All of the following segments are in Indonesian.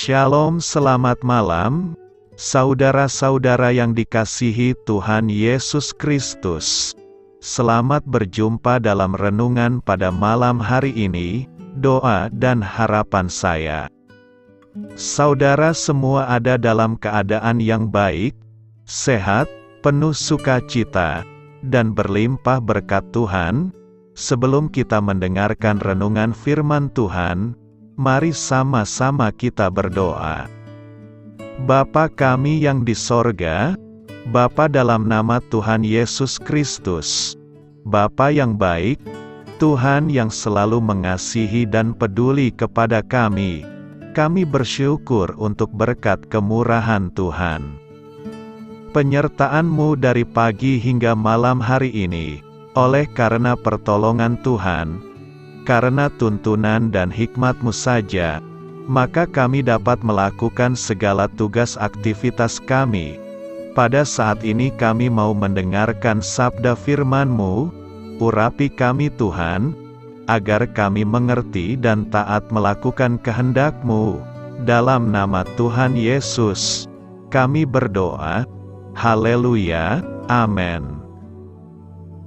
Shalom, selamat malam, saudara-saudara yang dikasihi Tuhan Yesus Kristus. Selamat berjumpa dalam renungan pada malam hari ini. Doa dan harapan saya, saudara semua ada dalam keadaan yang baik, sehat, penuh sukacita, dan berlimpah berkat Tuhan. Sebelum kita mendengarkan renungan firman Tuhan, mari sama-sama kita berdoa. Bapa kami yang di sorga, Bapa dalam nama Tuhan Yesus Kristus, Bapa yang baik, Tuhan yang selalu mengasihi dan peduli kepada kami bersyukur untuk berkat kemurahan Tuhan. Penyertaan-Mu dari pagi hingga malam hari ini, oleh karena pertolongan Tuhan, karena tuntunan dan hikmat-Mu saja, maka kami dapat melakukan segala tugas aktivitas kami. Pada saat ini kami mau mendengarkan sabda firman-Mu, urapi kami Tuhan, agar kami mengerti dan taat melakukan kehendak-Mu. Dalam nama Tuhan Yesus, kami berdoa. Haleluya, amin.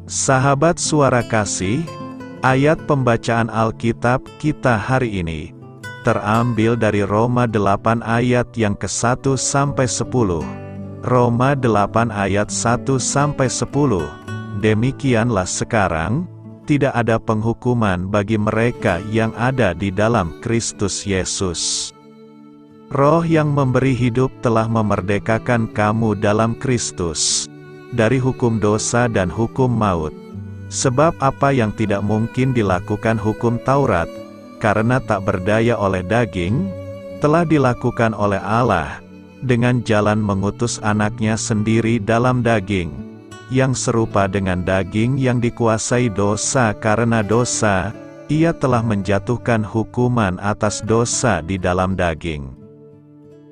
Sahabat suara kasih, ayat pembacaan Alkitab kita hari ini terambil dari Roma 8 ayat yang ke-1 sampai 10. Roma 8 ayat 1 sampai 10. Demikianlah sekarang, tidak ada penghukuman bagi mereka yang ada di dalam Kristus Yesus. Roh yang memberi hidup telah memerdekakan kamu dalam Kristus dari hukum dosa dan hukum maut. Sebab apa yang tidak mungkin dilakukan hukum Taurat, karena tak berdaya oleh daging, telah dilakukan oleh Allah, dengan jalan mengutus anaknya sendiri dalam daging, yang serupa dengan daging yang dikuasai dosa. Karena dosa, ia telah menjatuhkan hukuman atas dosa di dalam daging,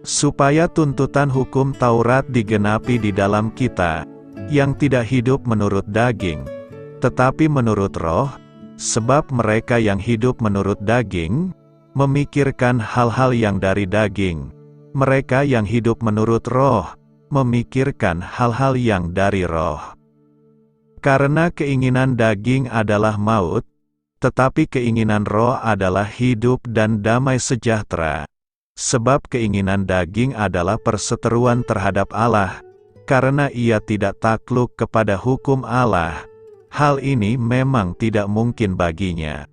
supaya tuntutan hukum Taurat digenapi di dalam kita, yang tidak hidup menurut daging, tetapi menurut roh. Sebab mereka yang hidup menurut daging, memikirkan hal-hal yang dari daging. Mereka yang hidup menurut roh, memikirkan hal-hal yang dari roh. Karena keinginan daging adalah maut, tetapi keinginan roh adalah hidup dan damai sejahtera. Sebab keinginan daging adalah perseteruan terhadap Allah, karena ia tidak takluk kepada hukum Allah. Hal ini memang tidak mungkin baginya.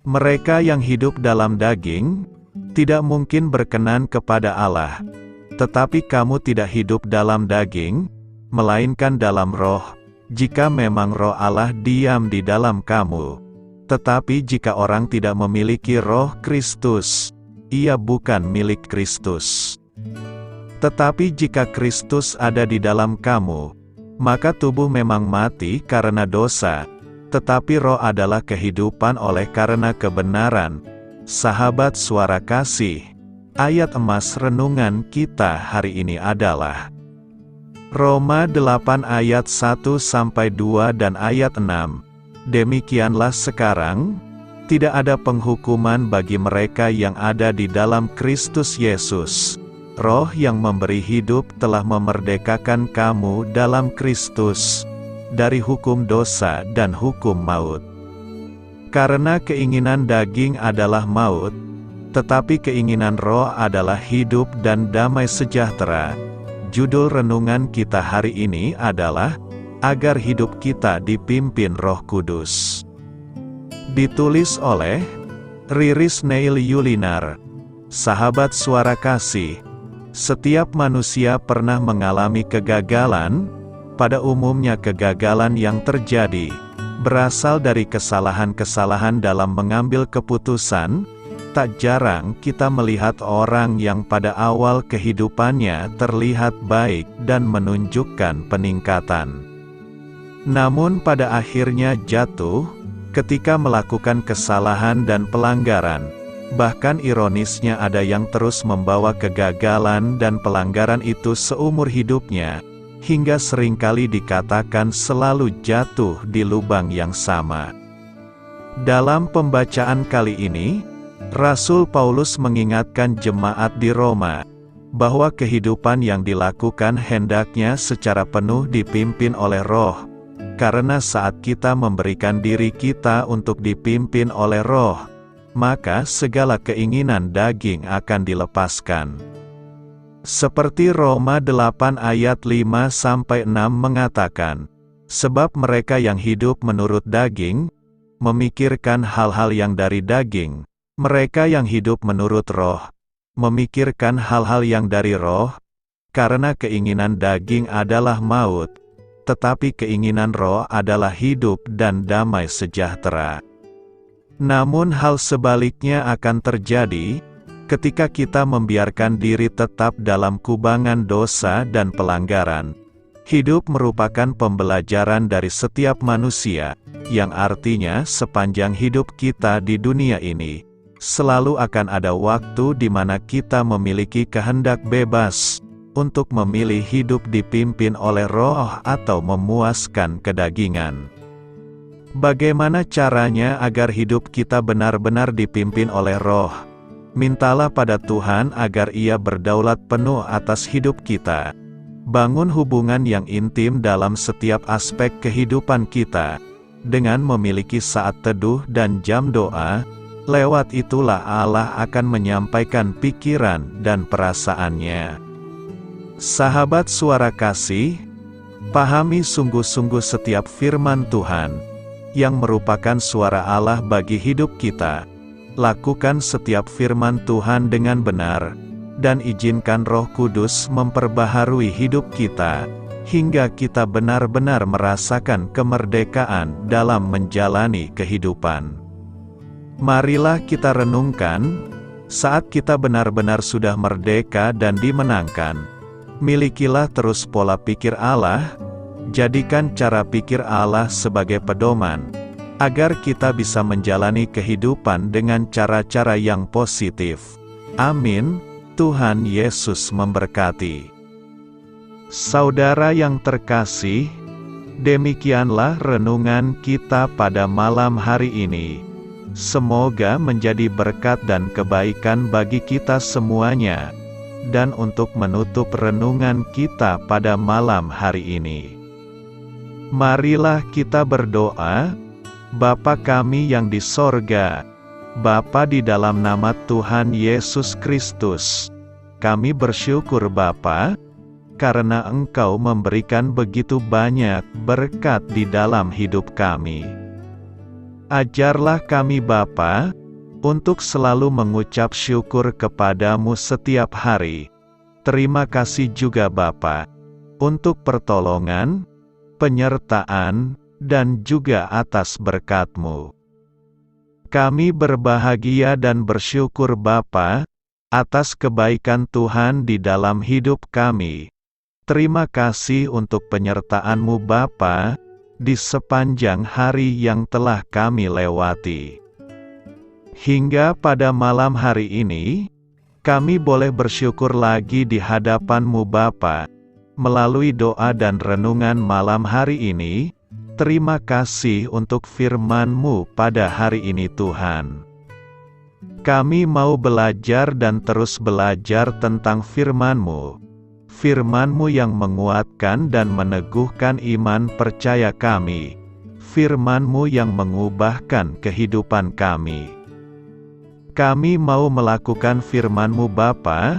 Mereka yang hidup dalam daging, tidak mungkin berkenan kepada Allah. Tetapi kamu tidak hidup dalam daging, melainkan dalam roh, jika memang roh Allah diam di dalam kamu. Tetapi jika orang tidak memiliki roh Kristus, ia bukan milik Kristus. Tetapi jika Kristus ada di dalam kamu, maka tubuh memang mati karena dosa, tetapi roh adalah kehidupan oleh karena kebenaran. Sahabat suara kasih, ayat emas renungan kita hari ini adalah Roma 8 ayat 1-2 dan ayat 6. Demikianlah sekarang, tidak ada penghukuman bagi mereka yang ada di dalam Kristus Yesus. Roh yang memberi hidup telah memerdekakan kamu dalam Kristus dari hukum dosa dan hukum maut. Karena keinginan daging adalah maut, tetapi keinginan roh adalah hidup dan damai sejahtera. Judul renungan kita hari ini adalah agar hidup kita dipimpin Roh Kudus. Ditulis oleh Riris Neil Yulinar. Sahabat suara kasih, setiap manusia pernah mengalami kegagalan. Pada umumnya kegagalan yang terjadi berasal dari kesalahan-kesalahan dalam mengambil keputusan. Tak jarang kita melihat orang yang pada awal kehidupannya terlihat baik dan menunjukkan peningkatan, namun pada akhirnya jatuh ketika melakukan kesalahan dan pelanggaran. Bahkan ironisnya ada yang terus membawa kegagalan dan pelanggaran itu seumur hidupnya, hingga seringkali dikatakan selalu jatuh di lubang yang sama. Dalam pembacaan kali ini, Rasul Paulus mengingatkan jemaat di Roma, bahwa kehidupan yang dilakukan hendaknya secara penuh dipimpin oleh Roh, karena saat kita memberikan diri kita untuk dipimpin oleh Roh, maka segala keinginan daging akan dilepaskan. Seperti Roma 8 ayat 5-6 mengatakan, sebab mereka yang hidup menurut daging, memikirkan hal-hal yang dari daging, mereka yang hidup menurut Roh, memikirkan hal-hal yang dari Roh, karena keinginan daging adalah maut, tetapi keinginan Roh adalah hidup dan damai sejahtera. Namun hal sebaliknya akan terjadi, ketika kita membiarkan diri tetap dalam kubangan dosa dan pelanggaran. Hidup merupakan pembelajaran dari setiap manusia, yang artinya sepanjang hidup kita di dunia ini, selalu akan ada waktu di mana kita memiliki kehendak bebas untuk memilih hidup dipimpin oleh Roh atau memuaskan kedagingan. Bagaimana caranya agar hidup kita benar-benar dipimpin oleh Roh? Mintalah pada Tuhan agar Ia berdaulat penuh atas hidup kita. Bangun hubungan yang intim dalam setiap aspek kehidupan kita, dengan memiliki saat teduh dan jam doa. Lewat itulah Allah akan menyampaikan pikiran dan perasaannya. Sahabat Suara Kasih, pahami sungguh-sungguh setiap firman Tuhan, yang merupakan suara Allah bagi hidup kita. Lakukan setiap firman Tuhan dengan benar, dan izinkan Roh Kudus memperbaharui hidup kita, hingga kita benar-benar merasakan kemerdekaan dalam menjalani kehidupan. Marilah kita renungkan, saat kita benar-benar sudah merdeka dan dimenangkan, milikilah terus pola pikir Allah, jadikan cara pikir Allah sebagai pedoman, agar kita bisa menjalani kehidupan dengan cara-cara yang positif. Amin. Tuhan Yesus memberkati. Saudara yang terkasih, demikianlah renungan kita pada malam hari ini. Semoga menjadi berkat dan kebaikan bagi kita semuanya. Dan untuk menutup renungan kita pada malam hari ini, marilah kita berdoa. Bapa kami yang di sorga, Bapa di dalam nama Tuhan Yesus Kristus, kami bersyukur Bapa, karena Engkau memberikan begitu banyak berkat di dalam hidup kami. Ajarlah kami Bapa, untuk selalu mengucap syukur kepadamu setiap hari. Terima kasih juga Bapa, untuk pertolongan, penyertaan, dan juga atas berkat-Mu. Kami berbahagia dan bersyukur Bapa, atas kebaikan Tuhan di dalam hidup kami. Terima kasih untuk penyertaan-Mu Bapa, di sepanjang hari yang telah kami lewati. Hingga pada malam hari ini, kami boleh bersyukur lagi di hadapan-Mu Bapa, melalui doa dan renungan malam hari ini. Terima kasih untuk firman-Mu pada hari ini Tuhan. Kami mau belajar dan terus belajar tentang firman-Mu. Firman-Mu yang menguatkan dan meneguhkan iman percaya kami. Firman-Mu yang mengubahkan kehidupan kami. Kami mau melakukan firman-Mu Bapa,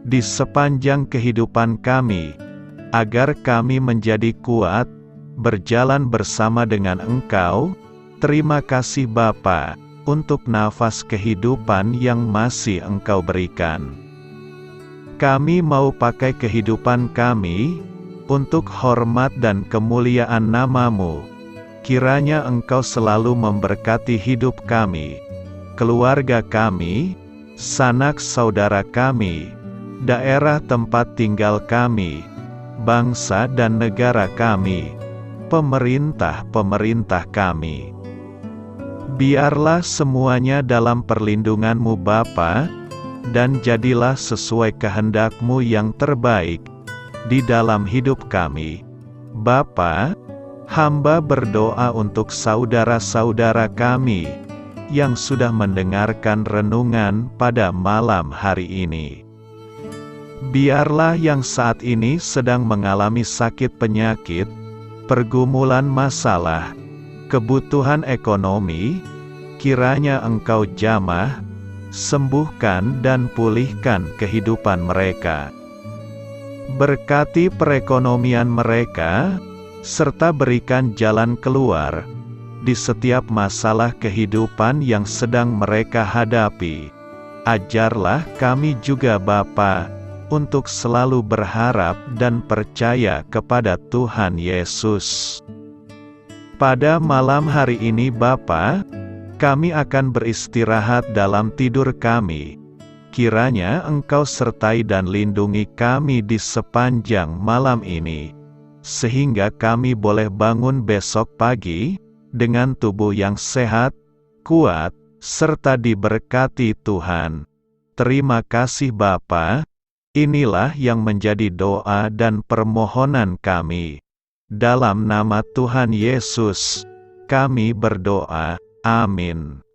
di sepanjang kehidupan kami, agar kami menjadi kuat, berjalan bersama dengan Engkau. Terima kasih Bapa, untuk nafas kehidupan yang masih Engkau berikan. Kami mau pakai kehidupan kami, untuk hormat dan kemuliaan nama-Mu. Kiranya Engkau selalu memberkati hidup kami, keluarga kami, sanak saudara kami, daerah tempat tinggal kami, bangsa dan negara kami, pemerintah-pemerintah kami. Biarlah semuanya dalam perlindungan-Mu Bapa, dan jadilah sesuai kehendak-Mu yang terbaik, di dalam hidup kami. Bapa, hamba berdoa untuk saudara-saudara kami, yang sudah mendengarkan renungan pada malam hari ini. Biarlah yang saat ini sedang mengalami sakit penyakit, pergumulan masalah, kebutuhan ekonomi, kiranya Engkau jamah, sembuhkan dan pulihkan kehidupan mereka. Berkati perekonomian mereka, serta berikan jalan keluar di setiap masalah kehidupan yang sedang mereka hadapi. Ajarlah kami juga Bapa, untuk selalu berharap dan percaya kepada Tuhan Yesus. Pada malam hari ini Bapa, kami akan beristirahat dalam tidur kami. Kiranya Engkau sertai dan lindungi kami di sepanjang malam ini, sehingga kami boleh bangun besok pagi dengan tubuh yang sehat, kuat, serta diberkati Tuhan. Terima kasih Bapa. Inilah yang menjadi doa dan permohonan kami. Dalam nama Tuhan Yesus, kami berdoa. Amin.